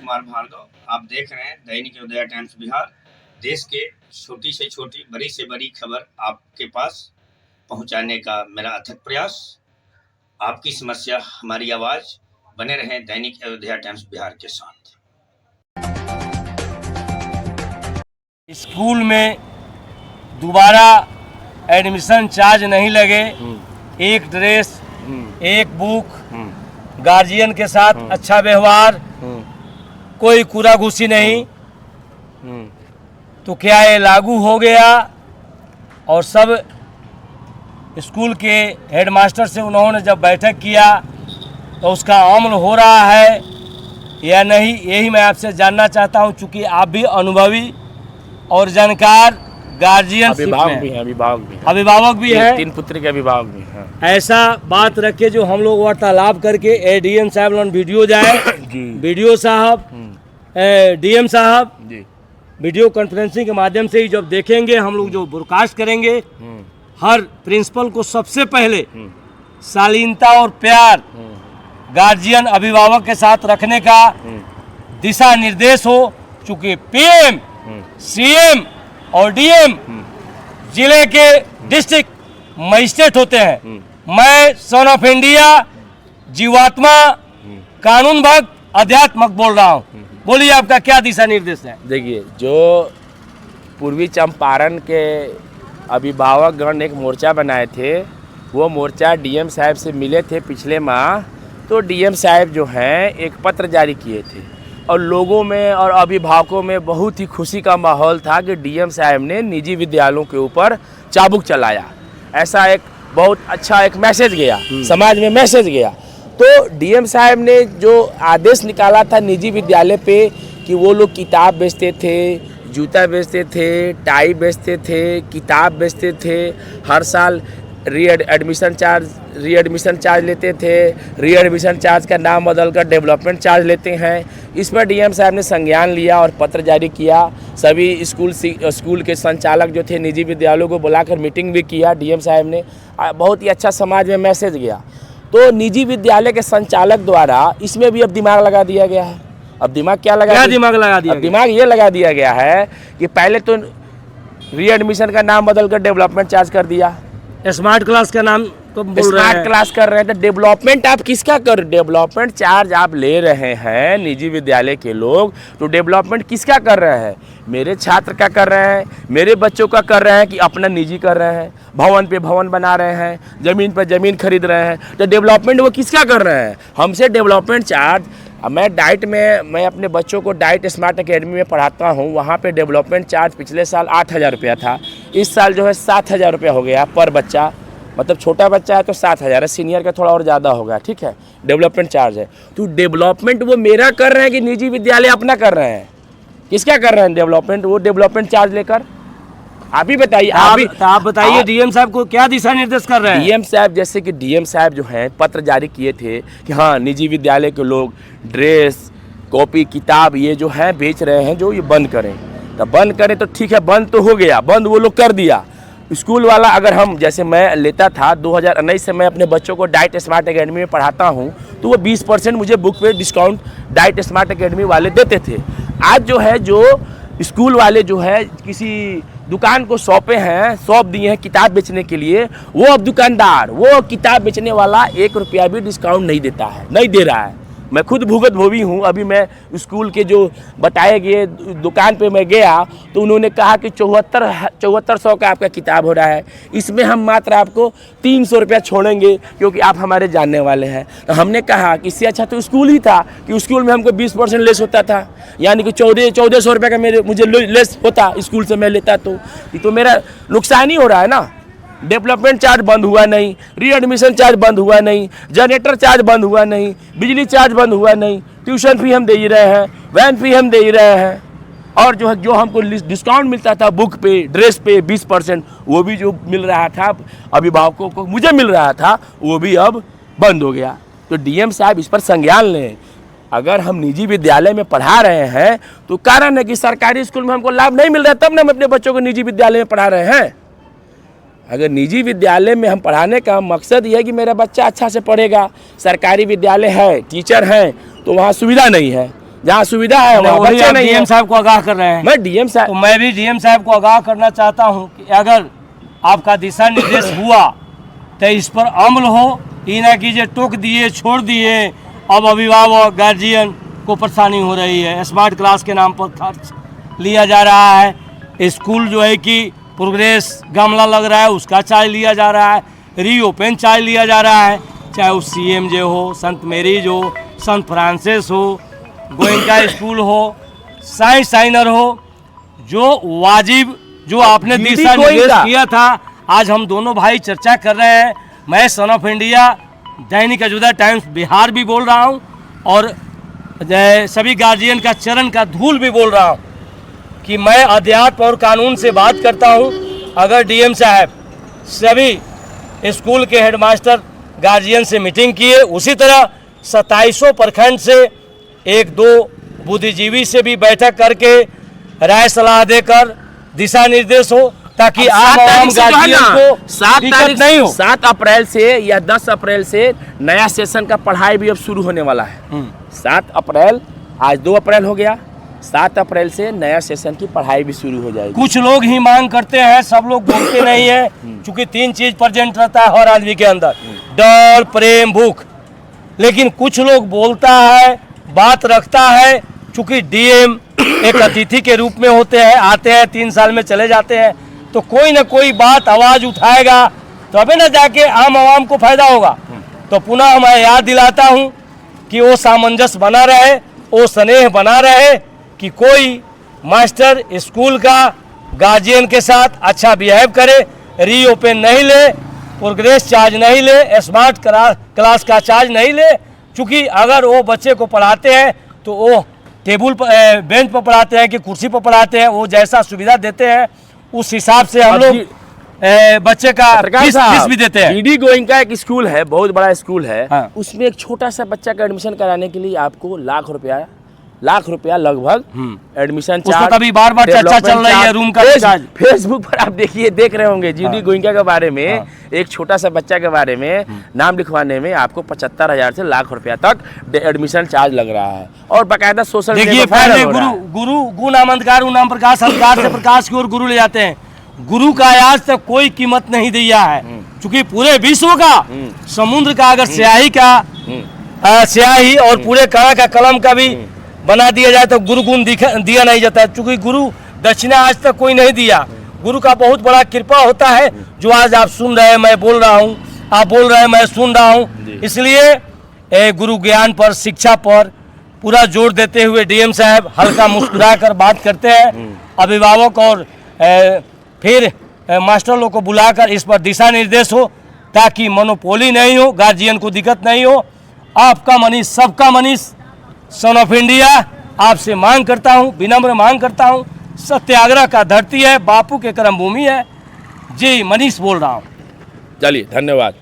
कुमार भार्गव। आप देख रहे हैं दैनिक उदय टाइम्स बिहार। देश के छोटी से छोटी, बड़ी से बड़ी खबर आपके पास पहुंचाने का मेरा अथक प्रयास। आपकी समस्या हमारी आवाज। बने रहें दैनिक अयोध्या टाइम्स बिहार के साथ। स्कूल में दोबारा एडमिशन चार्ज नहीं लगे, एक ड्रेस, एक बुक, गार्जियन के साथ अच्छा व्यवहार, कोई कूड़ा घुसी नहीं, तो क्या ये लागू हो गया? और सब स्कूल के हेडमास्टर से उन्होंने जब बैठक किया तो उसका अमल हो रहा है या नहीं, यही मैं आपसे जानना चाहता हूं। चूँकि आप भी अनुभवी और जानकार गार्जियन अभिभावक भी हैं, 3 पुत्र के अभिभावक भी हैं। ऐसा बात रखे जो हम लोग वार्तालाप करके एडीएम साहब वीडियो जाए वीडियो साहब, डीएम साहब वीडियो कॉन्फ्रेंसिंग के माध्यम से ही जब देखेंगे, हम लोग जो ब्रॉडकास्ट करेंगे, हर प्रिंसिपल को सबसे पहले शालीनता और प्यार गार्जियन अभिभावक के साथ रखने का दिशा निर्देश हो। चूँकि पीएम, सीएम और डीएम जिले के डिस्ट्रिक्ट मजिस्ट्रेट होते हैं। मैं सन ऑफ इंडिया, जीवात्मा, कानून भक्त, अध्यात्मक बोल रहा हूँ। बोलिए, आपका क्या दिशा निर्देश है? देखिए, जो पूर्वी चंपारण के अभिभावकगण एक मोर्चा बनाए थे, वो मोर्चा डीएम साहब से मिले थे पिछले माह। तो डीएम साहब जो हैं एक पत्र जारी किए थे और लोगों में और अभिभावकों में बहुत ही खुशी का माहौल था कि डीएम साहब ने निजी विद्यालयों के ऊपर चाबुक चलाया। ऐसा एक बहुत अच्छा एक मैसेज गया, समाज में मैसेज गया। तो डीएम साहब ने जो आदेश निकाला था निजी विद्यालय पे कि वो लोग किताब बेचते थे, जूता बेचते थे, टाई बेचते थे, किताब बेचते थे, हर साल रीएडमिशन चार्ज लेते थे, रीएडमिशन चार्ज का नाम बदलकर डेवलपमेंट चार्ज लेते हैं। इस पर डीएम साहब ने संज्ञान लिया और पत्र जारी किया। सभी स्कूल के संचालक जो थे निजी विद्यालयों को बुलाकर मीटिंग भी किया डीएम साहब ने। बहुत ही अच्छा समाज में मैसेज गया। तो निजी विद्यालय के संचालक द्वारा इसमें भी अब दिमाग लगा दिया गया है। अब दिमाग क्या दिमाग लगा दिया? अब दिमाग ये लगा दिया गया है कि पहले तो रीएडमिशन का नाम बदलकर डेवलपमेंट चार्ज कर दिया। स्मार्ट क्लास का नाम तो स्मार्ट क्लास कर रहे हैं। तो डेवलपमेंट आप किसका कर, डेवलपमेंट चार्ज आप ले रहे हैं निजी विद्यालय के लोग, तो डेवलपमेंट किसका कर रहे हैं? मेरे छात्र का कर रहे हैं, मेरे बच्चों का कर रहे हैं कि अपना निजी कर रहे हैं? भवन पे भवन बना रहे हैं, ज़मीन पर ज़मीन खरीद रहे हैं। तो डेवलपमेंट वो किसका कर रहे हैं? हमसे डेवलपमेंट चार्ज। मैं अपने बच्चों को डाइट स्मार्ट एकेडमी में पढ़ाता हूँ। वहाँ पे डेवलपमेंट चार्ज पिछले साल 8,000 रुपया था। इस साल जो है 7,000 रुपया हो गया पर बच्चा। मतलब छोटा बच्चा है तो 7,000 है, सीनियर का थोड़ा और ज़्यादा होगा, ठीक है, डेवलपमेंट चार्ज है। तो डेवलपमेंट वो मेरा कर रहे हैं कि निजी विद्यालय अपना कर रहे हैं? किसका कर रहे हैं डेवलपमेंट? वो डेवलपमेंट चार्ज लेकर आप ही बताइए। आप बताइए डीएम साहब को क्या दिशा निर्देश कर रहे हैं? डीएम साहब, जैसे कि डीएम साहब जो हैं पत्र जारी किए थे कि हाँ, निजी विद्यालय के लोग ड्रेस, कॉपी, किताब ये जो है बेच रहे हैं, जो ये बंद करें। तो बंद करें तो ठीक है, बंद तो हो गया, बंद वो लोग कर दिया। स्कूल वाला अगर हम, जैसे मैं लेता था 2019 से मैं अपने बच्चों को डाइट स्मार्ट एकेडमी में पढ़ाता हूँ, तो वो 20% मुझे बुक पे डिस्काउंट डाइट स्मार्ट एकेडमी वाले देते थे। आज जो है, जो स्कूल वाले जो है किसी दुकान को सौंप दिए हैं किताब बेचने के लिए, वो अब दुकानदार, वो किताब बेचने वाला 1 रुपया भी डिस्काउंट नहीं देता है, नहीं दे रहा है। मैं खुद भुगतभोगी हूँ। अभी मैं स्कूल के जो बताए गए दुकान पे मैं गया तो उन्होंने कहा कि 7400 का आपका किताब हो रहा है, इसमें हम मात्र आपको 300 रुपया छोड़ेंगे क्योंकि आप हमारे जानने वाले हैं। तो हमने कहा कि इससे अच्छा तो स्कूल ही था कि स्कूल में हमको 20% लेस होता था, यानी कि 1400 रुपये का मुझे लेस होता स्कूल से मैं लेता। तो मेरा नुकसान ही हो रहा है ना। डेवलपमेंट चार्ज बंद हुआ नहीं, रीएडमिशन चार्ज बंद हुआ नहीं, जनरेटर चार्ज बंद हुआ नहीं, बिजली चार्ज बंद हुआ नहीं, ट्यूशन फी हम दे ही रहे हैं, वैन फी हम दे ही रहे हैं, और जो हमको डिस्काउंट मिलता था बुक पे, ड्रेस पे 20%, वो भी जो मिल रहा था अभिभावकों को, मुझे मिल रहा था, वो भी अब बंद हो गया। तो डीएम साहब इस पर संज्ञान लें। अगर हम निजी विद्यालय में पढ़ा रहे हैं तो कारण है कि सरकारी स्कूल में हमको लाभ नहीं मिल रहा है, तब ना हम अपने बच्चों को निजी विद्यालय में पढ़ा रहे हैं। अगर निजी विद्यालय में हम पढ़ाने का मकसद ये है कि मेरा बच्चा अच्छा से पढ़ेगा, सरकारी विद्यालय है, टीचर हैं, तो वहाँ सुविधा नहीं है, जहाँ सुविधा है वहाँ वही बच्चे आप नहीं डीएम है। साहब को आगाह कर रहे हैं। मैं डीएम तो साहब मैं भी डीएम साहब को आगाह करना चाहता हूं कि अगर आपका दिशा निर्देश हुआ तो इस पर अमल हो, ये ना कीजिए टोक दिए छोड़ दिए, अब अभिभावक गार्जियन को परेशानी हो रही है। स्मार्ट क्लास के नाम पर खर्च लिया जा रहा है, स्कूल जो है कि प्रोग्रेस गमला लग रहा है उसका चार्ज लिया जा रहा है, रीओपन चार्ज लिया जा रहा है, चाहे वो CMJ हो, संत मैरीज हो, संत फ्रांसिस हो, गोयनका स्कूल हो, साइंस साइनर हो, जो वाजिब जो आपने डीडी दिशा निर्देश गोयनका। किया था, आज हम दोनों भाई चर्चा कर रहे हैं। मैं son of India Dainik अजूदा times Bihar भी बोल रहा हूं और सभी गार्जियन का चरण का धूल भी बोल रहा हूं कि मैं अध्यात्म और कानून से बात करता हूं। अगर डीएम साहब सभी स्कूल के हेडमास्टर गार्जियन से मीटिंग किए, उसी तरह 2700 प्रखंड से 1-2 बुद्धिजीवी से भी बैठक करके राय सलाह देकर दिशा निर्देश हो, ताकि आम आम गार्जियन को दिक्कत नहीं हो। 7 अप्रैल से या 10 अप्रैल से नया सेशन का पढ़ाई भी अब शुरू होने वाला है। 7 अप्रैल, आज 2 अप्रैल हो गया, 7 अप्रैल से नया सेशन की पढ़ाई भी शुरू हो जाएगी। कुछ लोग ही मांग करते हैं, सब लोग बोलते नहीं है, क्योंकि 3 चीज प्रेजेंट रहता है हर आदमी के अंदर, डर, प्रेम, भूख। लेकिन कुछ लोग बोलता है, बात रखता है, चूंकि डीएम एक अतिथि के रूप में होते हैं, आते हैं 3 साल में चले जाते हैं, तो कोई ना कोई बात आवाज उठाएगा तबे ना जाके आम आवाम को फायदा होगा। तो पुनः मैं याद दिलाता हूं कि वो सामंजस्य बना रहे, वो स्नेह बना रहे कि कोई मास्टर स्कूल का गार्जियन के साथ अच्छा बिहेव करे, रीओपन नहीं ले, प्रोग्रेस चार्ज नहीं ले, स्मार्ट क्लास का चार्ज नहीं ले। चूँकि अगर वो बच्चे को पढ़ाते हैं तो वो टेबल पर बेंच पर पढ़ाते हैं कि कुर्सी पर पढ़ाते हैं, वो जैसा सुविधा देते हैं उस हिसाब से हम लोग बच्चे का फीस भी देते हैं। डीडी गोयनका एक स्कूल है, बहुत बड़ा स्कूल है। हाँ। उसमें एक छोटा सा बच्चा का एडमिशन कराने के लिए आपको लाख रुपया लगभग एडमिशन उसमें चार्ज, कभी बार चर्चा चल रही है रूम का चार्ज। फेसबुक पर आप देख रहे होंगे डीडी गोयनका के बारे में, एक छोटा सा बच्चा के बारे में नाम लिखवाने में आपको 75,000 से लाख रुपया तक एडमिशन चार्ज लग रहा है। और बाकायदा सोशल देखिए, पहले गुरु नामंतकार नाम प्रकाश अंधकार से प्रकाश की ओर गुरु ले जाते हैं। गुरु का आज तक कोई कीमत नहीं दिया है, क्योंकि पूरे विश्व का समुद्र का अगर स्याही और पूरे कला का कलम का भी बना दिया जाए तो गुरु गुण दिया नहीं जाता है, क्योंकि गुरु दक्षिणा आज तक कोई नहीं दिया। गुरु का बहुत बड़ा कृपा होता है, जो आज आप सुन रहे हैं, मैं बोल रहा हूँ, आप बोल रहे हैं, मैं सुन रहा हूँ। इसलिए गुरु ज्ञान पर, शिक्षा पर पूरा जोर देते हुए डीएम साहब हल्का मुस्कुरा कर बात करते हैं। अभिभावक और फिर मास्टर लोग को बुलाकर इस पर दिशा निर्देश हो, ताकि मोनोपोली नहीं हो, गार्जियन को दिक्कत नहीं हो। आपका मनीष, सबका मनीष, सन ऑफ इंडिया आपसे मांग करता हूं, विनम्र मांग करता हूं। सत्याग्रह का धरती है, बापू के कर्म भूमि है। जी, मनीष बोल रहा हूं। चलिए, धन्यवाद।